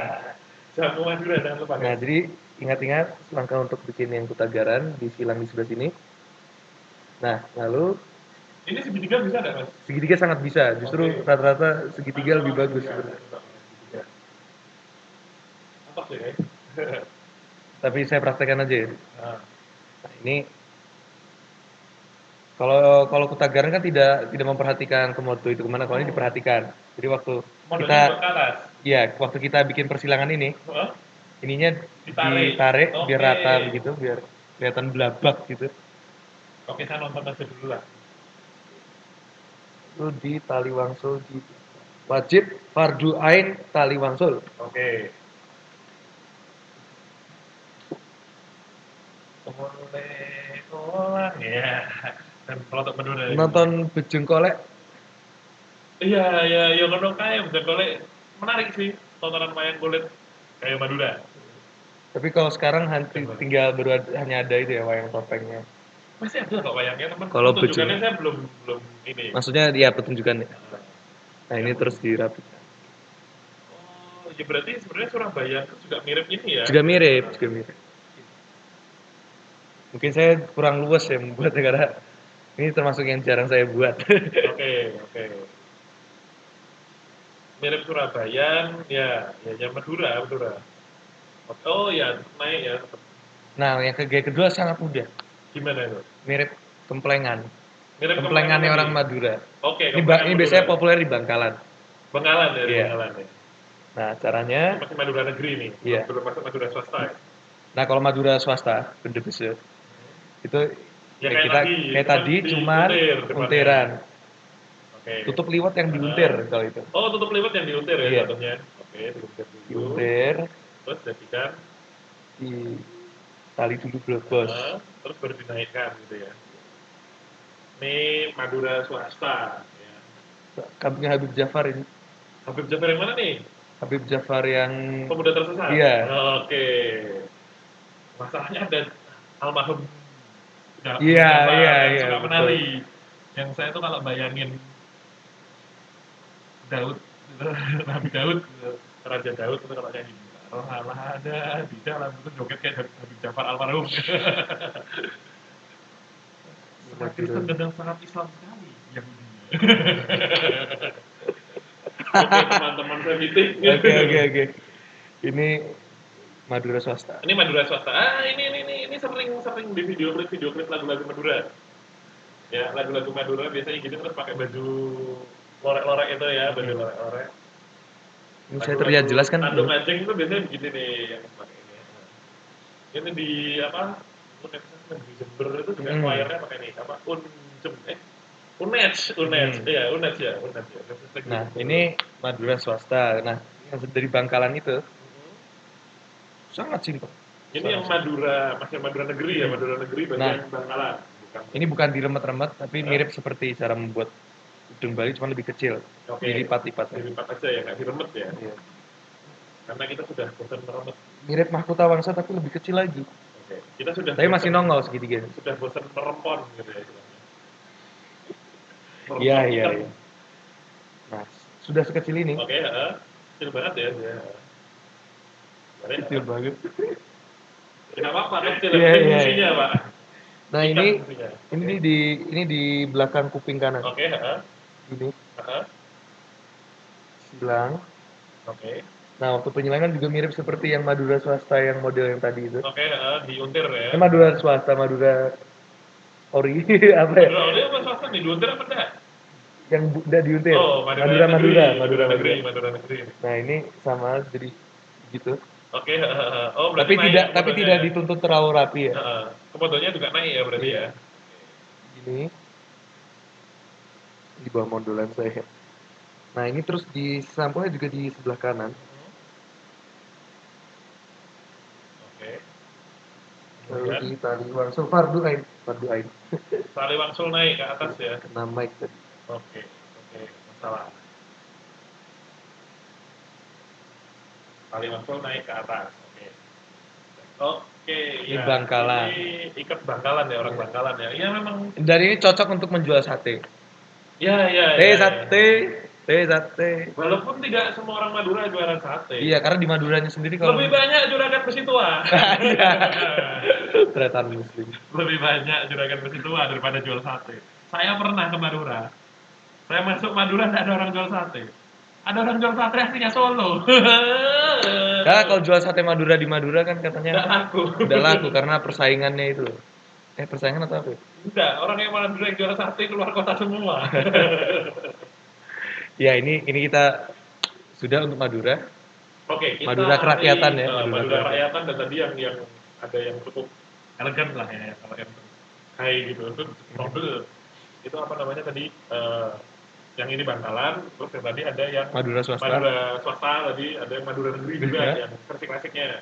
[SPEAKER 1] Jamu Madura jangan lupa.
[SPEAKER 2] Nah, jadi ingat-ingat langkah untuk bikin yang Putagaran disilang di sebelah sini. Nah, lalu
[SPEAKER 1] Ini segitiga bisa nggak, Mas?
[SPEAKER 2] segitiga sangat bisa. Justru rata-rata segitiga lebih bagus.
[SPEAKER 1] Apa sih, guys?
[SPEAKER 2] Tapi saya praktekkan aja ya.
[SPEAKER 1] Nah,
[SPEAKER 2] Nah, ini kalau Putagaran kan tidak memperhatikan komodo itu kemana. Kalau ini diperhatikan. Jadi waktu
[SPEAKER 1] modelnya buat ke atas.
[SPEAKER 2] waktu kita bikin persilangan ini,
[SPEAKER 1] Hah?
[SPEAKER 2] ininya
[SPEAKER 1] Ditarik.
[SPEAKER 2] biar
[SPEAKER 1] Oke.
[SPEAKER 2] rata begitu, biar kelihatan belabak gitu.
[SPEAKER 1] Oke, saya nonton aja dulu lah.
[SPEAKER 2] Itu di tali wangsul wajib fardu ain tali wangsul.
[SPEAKER 1] Oke. Boleh kolang ya. Dan pelotok Madura.
[SPEAKER 2] Nonton Bejeng Kolek.
[SPEAKER 1] Iya, ngono kae Bejeng Kolek. Menarik sih tontonan wayang kulit kayak Madura.
[SPEAKER 2] Tapi kalau sekarang tinggal hanya ada itu ya wayang topengnya.
[SPEAKER 1] Masih ada kok wayangnya, teman.
[SPEAKER 2] Kalau
[SPEAKER 1] Tunjukannya saya belum ini.
[SPEAKER 2] Maksudnya ya petunjukannya. Nah, ini terus dirapikan.
[SPEAKER 1] Oh, ya berarti sebenarnya Surabaya itu juga mirip ini ya.
[SPEAKER 2] Juga mirip. Mungkin saya kurang luas ya membuatnya karena ini termasuk yang jarang saya buat.
[SPEAKER 1] Oke. Mirip Surabaya, ya Madura. Oh ya, naik ya.
[SPEAKER 2] Nah, yang kedua sangat mudah.
[SPEAKER 1] Gimana itu?
[SPEAKER 2] Mirip kemplengan.
[SPEAKER 1] Mirip
[SPEAKER 2] Kemplengannya
[SPEAKER 1] kemplengan
[SPEAKER 2] orang
[SPEAKER 1] ini.
[SPEAKER 2] Madura.
[SPEAKER 1] Oke,
[SPEAKER 2] Ini
[SPEAKER 1] kemplengan
[SPEAKER 2] biasanya
[SPEAKER 1] Madura.
[SPEAKER 2] populer di Bangkalan.
[SPEAKER 1] Bangkalan ya,
[SPEAKER 2] Iya.
[SPEAKER 1] Bangkalan ya.
[SPEAKER 2] Nah, caranya
[SPEAKER 1] Ini masih Madura negeri nih.
[SPEAKER 2] Iya.
[SPEAKER 1] Belum masuk Madura swasta ya.
[SPEAKER 2] Nah, kalau Madura swasta, Bendebese itu
[SPEAKER 1] Ya,
[SPEAKER 2] kayak tadi cuman untiran.
[SPEAKER 1] Oke.
[SPEAKER 2] Tutup liwat yang diuntir kalau itu.
[SPEAKER 1] Oh, tutup liwat yang diuntir ya
[SPEAKER 2] Iya.
[SPEAKER 1] jatuhnya. Oke, diuntir dulu.
[SPEAKER 2] Diuntir,
[SPEAKER 1] Terus jadikan
[SPEAKER 2] di tali dulu bro bos.
[SPEAKER 1] Terus baru dinaikkan gitu ya. Ini Madura swasta ya.
[SPEAKER 2] Kampungnya Habib Jafar ini.
[SPEAKER 1] Habib Jafar yang mana nih?
[SPEAKER 2] Habib Jafar yang
[SPEAKER 1] Pemuda tersesat?
[SPEAKER 2] Iya.
[SPEAKER 1] Oke. Masalahnya ada almarhum
[SPEAKER 2] Iya,
[SPEAKER 1] Jafar
[SPEAKER 2] iya,
[SPEAKER 1] yang
[SPEAKER 2] iya,
[SPEAKER 1] suka
[SPEAKER 2] betul.
[SPEAKER 1] menari. Yang saya tuh kalau bayangin Daud, Nabi Daud, Raja Daud itu kalau nyanyi roh Allah ada di dalam itu joget kayak Habib Jafar almarhum. Sangat Kristen dan sangat Islam sekali Yahudinya. Oke teman-teman saya meeting.
[SPEAKER 2] Oke. Ini Madura swasta.
[SPEAKER 1] Ini Madura swasta. Ini sering di video klip lagu-lagu Madura. Ya lagu-lagu Madura biasanya gitu terus pakai baju lorek-lorek itu ya, baju lorek-lorek.
[SPEAKER 2] Ini saya terlihat jelas kan?
[SPEAKER 1] Tanduk Aceh itu biasanya begini nih yang pakai ini. Ini di apa? Di Jember itu juga flyernya pakai ini apa? Unec ya.
[SPEAKER 2] Nah ini Madura swasta. Nah yang dari Bangkalan itu sangat simpel.
[SPEAKER 1] Ini yang Madura, masih Madura Negeri ya, Madura Negeri bagian Bangkalan.
[SPEAKER 2] Ini bukan diremet-remet, tapi mirip seperti cara membuat udang Bali, cuma lebih kecil.
[SPEAKER 1] Oke.
[SPEAKER 2] Dilipat-lipat.
[SPEAKER 1] Dilipat aja ya, nggak diremet ya. Iya. Karena kita sudah bosan meremet.
[SPEAKER 2] Mirip mahkota wangsa tapi lebih kecil lagi.
[SPEAKER 1] Oke. Kita sudah.
[SPEAKER 2] Tapi masih nongol segitiga.
[SPEAKER 1] Sudah bosan merempon gitu ya.
[SPEAKER 2] Iya. Nah, sudah sekecil ini.
[SPEAKER 1] Oke, kecil banget ya.
[SPEAKER 2] Kecil banget.
[SPEAKER 1] Tidak apa-apa, kecil.
[SPEAKER 2] Iya.
[SPEAKER 1] Fungsinya, Pak.
[SPEAKER 2] Nah ini di belakang kuping kanan.
[SPEAKER 1] Oke.
[SPEAKER 2] Ini. Silang.
[SPEAKER 1] Oke.
[SPEAKER 2] Nah waktu penyilangan juga mirip seperti yang Madura swasta yang model yang tadi itu.
[SPEAKER 1] Oke, diuntir ya.
[SPEAKER 2] Madura swasta, Madura ori apa ya?
[SPEAKER 1] Madura ori apa swasta nih? Diuntir apa enggak?
[SPEAKER 2] Yang udah diuntir.
[SPEAKER 1] Oh, Madura Negeri.
[SPEAKER 2] Nah ini sama jadi gitu.
[SPEAKER 1] Oke, oh berarti
[SPEAKER 2] tapi tidak dituntut terlalu rapi ya.
[SPEAKER 1] Komodonya juga naik ya berarti ya.
[SPEAKER 2] Ini di bawah mondolan saya. Nah ini terus di sampulnya juga di sebelah kanan.
[SPEAKER 1] Oke.
[SPEAKER 2] Lalu di tali wangsul fardu ain.
[SPEAKER 1] Tali wangsul naik ke atas ya.
[SPEAKER 2] Kena mic tadi.
[SPEAKER 1] Oke, masalah. Tali wangsul naik ke atas. Oke.
[SPEAKER 2] Ini ya. Bangkalan.
[SPEAKER 1] Ini ikat Bangkalan ya, orang Bangkalan ya. Iya memang.
[SPEAKER 2] Dari ini cocok untuk menjual sate.
[SPEAKER 1] Iya.
[SPEAKER 2] Sate.
[SPEAKER 1] Walaupun tidak semua orang Madura jualan sate.
[SPEAKER 2] Iya, karena di Maduranya sendiri kalau
[SPEAKER 1] lebih banyak juragan besi tua.
[SPEAKER 2] Iya. Ternyata muslim.
[SPEAKER 1] Lebih banyak juragan besi tua daripada jual sate. Saya pernah ke Madura. Saya masuk Madura tidak ada orang jual sate. Ada orang jual sate aslinya Solo.
[SPEAKER 2] Nah, kalau jual sate Madura di Madura kan katanya tidak laku karena persaingannya itu. Persaingan atau apa?
[SPEAKER 1] Enggak, orang yang Madura yang jual sate keluar kota semua.
[SPEAKER 2] Ya, ini kita sudah untuk Madura.
[SPEAKER 1] Oke, kita
[SPEAKER 2] Madura kerakyatan ya.
[SPEAKER 1] Madura kerakyatan dan tadi yang ada yang cukup elegan lah ya, kalau yang high gitu, itu nobel. Itu apa namanya tadi? Yang ini Bangkalan, terus yang tadi ada yang
[SPEAKER 2] Madura swasta
[SPEAKER 1] tadi, ada yang Madura Negeri juga yang versi klasiknya.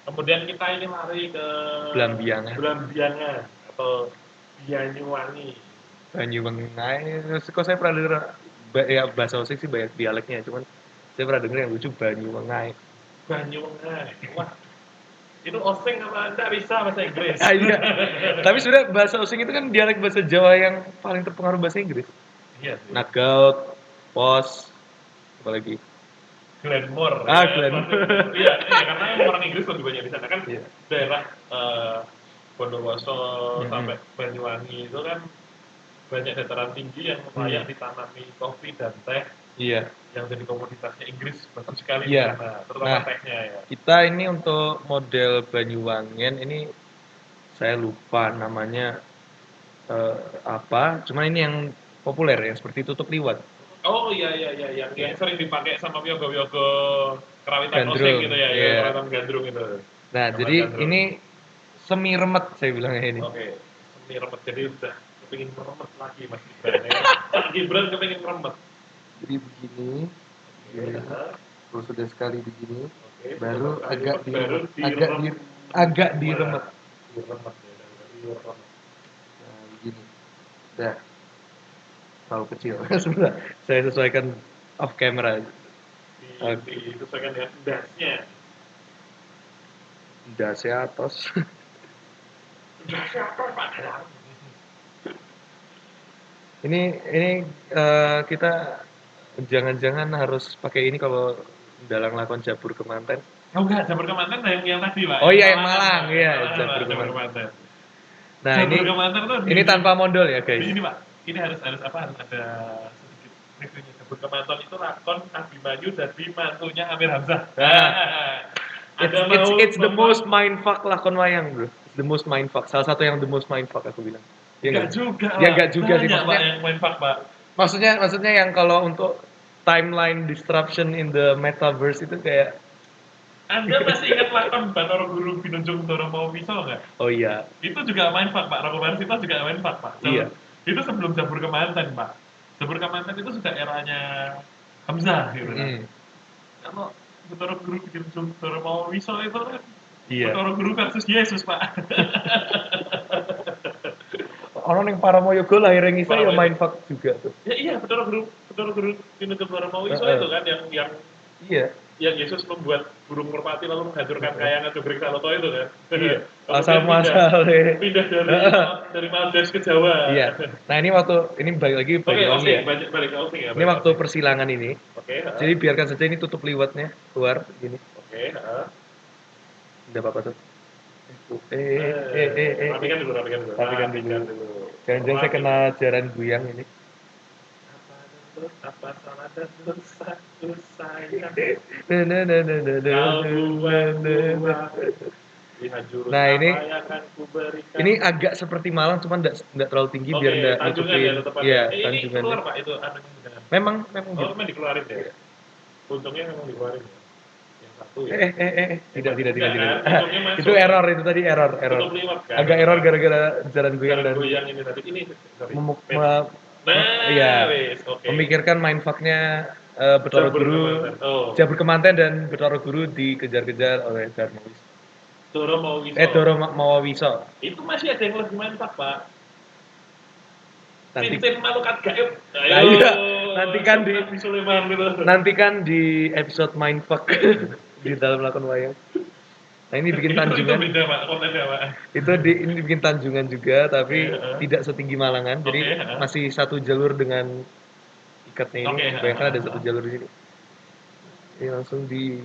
[SPEAKER 1] Kemudian kita ini lari ke Belambiangan atau Banyuwangi.
[SPEAKER 2] Kok saya pernah dengar bahasa Osing sih banyak dialeknya, cuman saya pernah dengar yang lucu Banyuwangi.
[SPEAKER 1] Wah, itu Osing apa Anda bisa bahasa Inggris?
[SPEAKER 2] Iya. Tapi sebenarnya bahasa Osing itu kan dialek bahasa Jawa yang paling terpengaruh bahasa Inggris.
[SPEAKER 1] Iya.
[SPEAKER 2] Knockout, pos, apalagi
[SPEAKER 1] Glenmore.
[SPEAKER 2] Glenmore.
[SPEAKER 1] Iya, karena orang Inggris lebih banyak di sana kan. Daerah Bondowoso sampai Banyuwangi itu kan banyak dataran tinggi yang layak ditanami kopi dan teh. Iya. Yang jadi komoditasnya Inggris bagus sekali di sana, terutama tehnya ya.
[SPEAKER 2] Kita ini untuk model Banyuwangen ini saya lupa namanya apa, cuma ini yang populer yang seperti tutup liwat.
[SPEAKER 1] Oh iya, yang sering dipakai sama wiyogo kerawitan Osing gitu ya, kerawitan gandrung itu.
[SPEAKER 2] Nah, jadi gandrung. Ini semi remet saya bilangnya ini.
[SPEAKER 1] Oke, semi remet, jadi udah kepingin meremet lagi Mas Gibran ya. Pak Gibran kepingin meremet.
[SPEAKER 2] Jadi begini, terus sudah sekali begini, baru agak diremet.
[SPEAKER 1] Remet ya, remet.
[SPEAKER 2] Nah, begini. Dah, terlalu kecil. Sebentar, saya sesuaikan off camera.
[SPEAKER 1] Disesuaikan dengan dasnya.
[SPEAKER 2] Dasnya atas.
[SPEAKER 1] Dasnya apa Pak Dalang?
[SPEAKER 2] Ini kita jangan-jangan harus pakai ini kalau dalam lakukan jabur kemanten.
[SPEAKER 1] Oh enggak, Jabur Kemanten yang tadi Pak.
[SPEAKER 2] Oh iya, yang Malang, iya,
[SPEAKER 1] Jabur
[SPEAKER 2] Jabur
[SPEAKER 1] Kemanten.
[SPEAKER 2] Nah,
[SPEAKER 1] Jabur Kemanten tuh
[SPEAKER 2] ini tanpa mondol ya, guys.
[SPEAKER 1] Ini Pak, ini harus apa? Harus ada sedikit reviewnya. Jabur Kemanten itu lakon Abimanyu dari mantunya Amir Hamzah.
[SPEAKER 2] It's the most mindfuck lakon wayang, bro. It's the most mindfuck. Salah satu yang the most mindfuck aku bilang.
[SPEAKER 1] Ya enggak juga,
[SPEAKER 2] ya enggak juga sih
[SPEAKER 1] maksudnya.
[SPEAKER 2] maksudnya.
[SPEAKER 1] Yang mindfuck, Pak.
[SPEAKER 2] Maksudnya yang kalau untuk timeline disruption in the metaverse itu kayak
[SPEAKER 1] Anda masih ingat lakon Bathara Guru Binunjung Doro Mau Piso nggak?
[SPEAKER 2] Oh iya.
[SPEAKER 1] Itu juga mindfuck, Pak. Roko Marsito juga mindfuck, Pak.
[SPEAKER 2] Iya.
[SPEAKER 1] Itu sebelum Jabur Kemanten, Pak. Jabur Kemanten itu sudah eranya Hamzah gitu kan. Kalau Bathara Guru Binunjung Doro Mau Piso itu kan Bathara Guru versus Yesus, Pak.
[SPEAKER 2] Orang yang Paramoyogo lahirnya ngisa ya mindfuck juga tuh.
[SPEAKER 1] Ya iya, Bathara Guru Binunjung Doro Mau Piso itu kan yang
[SPEAKER 2] iya.
[SPEAKER 1] Yang Yesus membuat burung merpati lalu menghancurkan kayangan Jogrik Saloto itu kan.
[SPEAKER 2] Iya. Asal-muasal
[SPEAKER 1] pindah dari Maldives ke Jawa.
[SPEAKER 2] Iya. Nah ini balik lagi
[SPEAKER 1] Banyuwangi ya. Balik ke Osing ya.
[SPEAKER 2] Ini waktu persilangan ini.
[SPEAKER 1] Oke.
[SPEAKER 2] Jadi biarkan saja ini tutup liwatnya keluar gini.
[SPEAKER 1] Oke.
[SPEAKER 2] Udah apa tuh?
[SPEAKER 1] Rapikan dulu.
[SPEAKER 2] Jangan-jangan saya kena jaran buyang ini.
[SPEAKER 1] Apa salah dan dosaku sayang.
[SPEAKER 2] Nah ini agak seperti Malang cuman enggak terlalu tinggi biar enggak nutupin. Iya, Tanjungan.
[SPEAKER 1] Keluar Pak itu
[SPEAKER 2] Memang
[SPEAKER 1] gitu. Memang dikeluarin ya. Untungnya memang dikeluarin ya. Yang satu ya.
[SPEAKER 2] Tidak. Itu error itu tadi error. Agak error gara-gara jaran goyang dan
[SPEAKER 1] ini tadi ini.
[SPEAKER 2] memikirkan mindfucknya Bathara Guru, Jabur Kemanten dan Bathara Guru dikejar-kejar oleh Darmawiso. Doro Mawawiso.
[SPEAKER 1] Itu masih ada yang lebih mindfuck, Pak.
[SPEAKER 2] Nanti
[SPEAKER 1] Malukat gaib.
[SPEAKER 2] nantikan di episode mindfuck di dalam lakon wayang. Nah ini bikin Tanjungan.
[SPEAKER 1] Itu beda, Pak, kontennya, Pak.
[SPEAKER 2] Ini bikin Tanjungan juga, tapi tidak setinggi Malangan. Jadi masih satu jalur dengan ikatnya ini. Bayangkan ada satu jalur di sini. Ini langsung di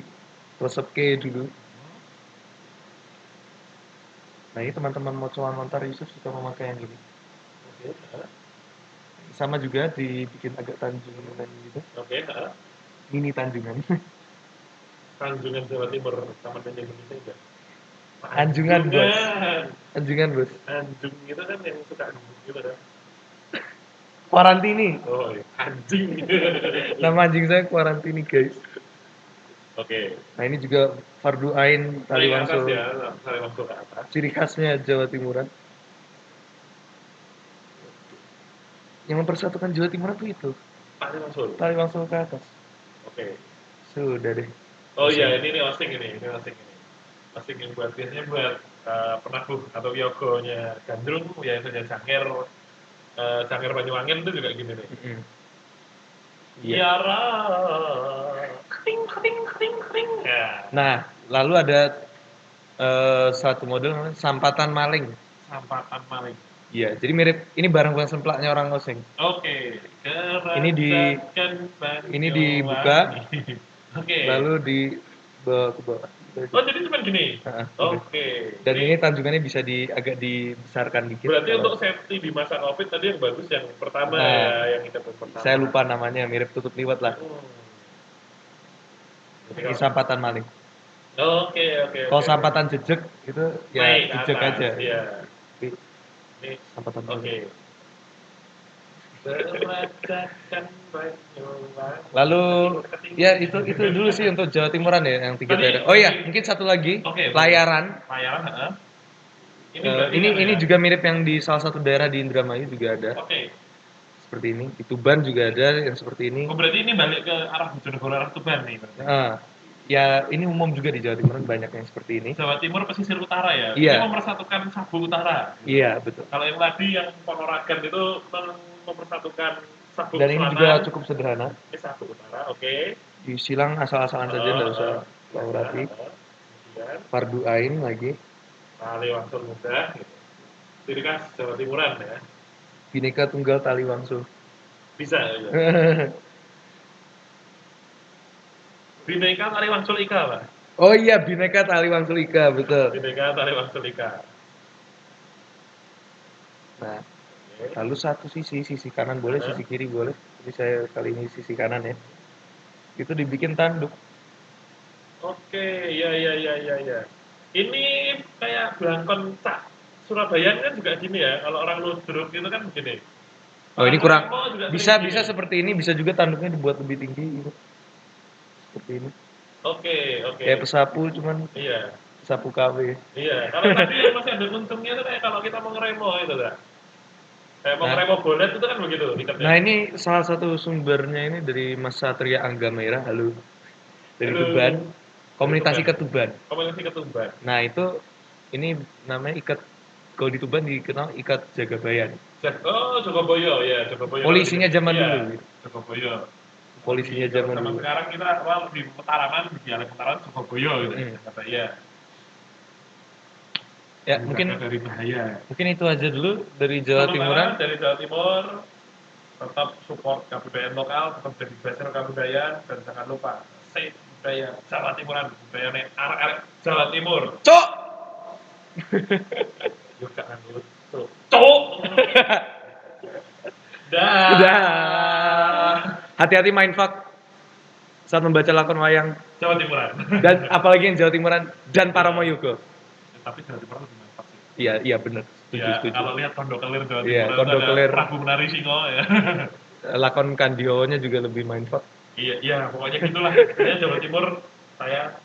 [SPEAKER 2] close-up ke dulu. Nah ini teman-teman Mocoan Lontar Yusuf suka memakai yang ini. Sama juga dibikin agak Tanjungan gitu. Mini Tanjungan.
[SPEAKER 1] Tanjungan Jawa Timur sama dengan Indonesia enggak?
[SPEAKER 2] Anjungan bos.
[SPEAKER 1] Anjung itu kan yang suka gitu kan.
[SPEAKER 2] Kuarantini.
[SPEAKER 1] Oh iya. Anjing.
[SPEAKER 2] Nama anjing saya Kuarantini guys.
[SPEAKER 1] Oke.
[SPEAKER 2] Nah ini juga fardu ain Taliwangso.
[SPEAKER 1] Taliwangso ke atas.
[SPEAKER 2] Ciri khasnya Jawa Timuran. Yang mempersatukan Jawa Timuran itu. Taliwangso ke atas.
[SPEAKER 1] Oke.
[SPEAKER 2] Sudah deh.
[SPEAKER 1] Oh iya, ini Osing ini. Osing yang biasanya buat penabuh atau yogonya Gandrung, ya itu Cangkir Banyuwangi itu juga gini nih. Yara. Kering. Ya.
[SPEAKER 2] Nah, lalu ada satu model namanya Sampatan Maling. Iya, jadi mirip ini barang semplaknya orang Osing.
[SPEAKER 1] Oke.
[SPEAKER 2] Ini dibuka.
[SPEAKER 1] Oke.
[SPEAKER 2] Lalu di bawah.
[SPEAKER 1] Oh, jadi cuma gini. Oke.
[SPEAKER 2] Dan ini Tanjungannya bisa agak dibesarkan dikit.
[SPEAKER 1] Berarti untuk safety di masa Covid tadi yang bagus yang pertama ya, yang kita pertama.
[SPEAKER 2] Saya lupa namanya, mirip tutup liwat lah. Ini Sampatan Maling.
[SPEAKER 1] Oke.
[SPEAKER 2] Kalau Sampatan jejek itu ya jejek aja.
[SPEAKER 1] Iya.
[SPEAKER 2] Ini Sampatan Maling.
[SPEAKER 1] Oke.
[SPEAKER 2] Lalu ya itu dulu sih untuk Jawa Timuran ya yang 3 daerah. Oh iya, mungkin satu lagi. Layaran. Ini juga mirip yang di salah satu daerah di Indramayu juga ada. Seperti ini. Di Tuban juga ada yang seperti ini.
[SPEAKER 1] Oh, berarti ini balik ke arah Bojonegoro arah Tuban nih.
[SPEAKER 2] Ya ini umum juga di Jawa Timur banyak yang seperti ini.
[SPEAKER 1] Jawa Timur pesisir utara ya.
[SPEAKER 2] Iya.
[SPEAKER 1] Ini mempersatukan Sabu Utara.
[SPEAKER 2] Iya betul.
[SPEAKER 1] Kalau yang tadi yang Ponorogan itu mempersatukan Sabu
[SPEAKER 2] Dan ini
[SPEAKER 1] Selatan.
[SPEAKER 2] juga cukup sederhana.
[SPEAKER 1] Ini Sabu Utara, oke.
[SPEAKER 2] Disilang asal-asalan saja, nggak usah terlalu rapi.
[SPEAKER 1] Kemudian
[SPEAKER 2] Fardu ain lagi.
[SPEAKER 1] Tali Wangsul mudah. Gitu. Ciri khas Jawa Timuran ya.
[SPEAKER 2] Bhinneka Tunggal Tali Wangsul.
[SPEAKER 1] Bisa ya. Bhinneka Tali Wangsul Ika, Pak.
[SPEAKER 2] Oh iya, Bhinneka Tali Wangsul Ika, betul.
[SPEAKER 1] Bhinneka Tali Wangsul Ika.
[SPEAKER 2] Nah, lalu satu sisi kanan boleh, sisi kiri boleh. Jadi saya kali ini sisi kanan ya. Itu dibikin tanduk.
[SPEAKER 1] Oke, ya. Ini kayak belangkon cak Surabaya kan juga gini ya. Kalau orang ludruk itu kan begini.
[SPEAKER 2] Oh ini kurang. Bisa
[SPEAKER 1] gini.
[SPEAKER 2] seperti ini, bisa juga tanduknya dibuat lebih tinggi gitu. Seperti ini.
[SPEAKER 1] Oke.
[SPEAKER 2] Kayak pesapu cuman.
[SPEAKER 1] Iya.
[SPEAKER 2] Pesapu KW.
[SPEAKER 1] Iya. Kalau tadi masih ada untungnya itu kayak kalau kita mau ngeremo itu lah. Kayak mau ngeremo bolet itu kan begitu.
[SPEAKER 2] Nah ini salah satu sumbernya ini dari Mas Satria Anggamera, halo. Dari Tuban. Komunitas Ikat Tuban.
[SPEAKER 1] Komunitas Ikat Tuban.
[SPEAKER 2] Nah itu ini namanya ikat, kalau di Tuban dikenal Ikat Jagabayan.
[SPEAKER 1] Oh, Jogoboyo ya, Jogoboyo.
[SPEAKER 2] Polisinya zaman dulu.
[SPEAKER 1] Jogoboyo.
[SPEAKER 2] Polisinya zaman dulu.
[SPEAKER 1] Sekarang kita di Mataraman, di dialek Mataraman Jogoboyo gitu. Kata iya.
[SPEAKER 2] Ya mungkin
[SPEAKER 1] dari bahaya.
[SPEAKER 2] Mungkin itu aja dulu dari Jawa Timuran.
[SPEAKER 1] Dari Jawa Timur, tetap support kebudayaan lokal, tetap jadi belajar kebudayaan, dan jangan lupa save budaya Jawa Timuran, budaya arek-arek Jawa Timur.
[SPEAKER 2] Cok.
[SPEAKER 1] Yuk jangan lucu. Cok. Dah.
[SPEAKER 2] Hati-hati main fuck saat membaca lakon wayang
[SPEAKER 1] Jawa Timuran.
[SPEAKER 2] Dan apalagi yang Jawa Timuran dan Paramoyogo.
[SPEAKER 1] Tapi Jawa Timuran lebih mantap sih.
[SPEAKER 2] Iya benar. Setuju.
[SPEAKER 1] Kalau lihat Kondo Kelir Jawa Timur,
[SPEAKER 2] iya, Kondo Kelir,
[SPEAKER 1] Prabu Menari Singo ya.
[SPEAKER 2] Lakon Kandionya juga lebih main fuck.
[SPEAKER 1] Iya, pokoknya gitulah. Pokoknya Jawa Timur saya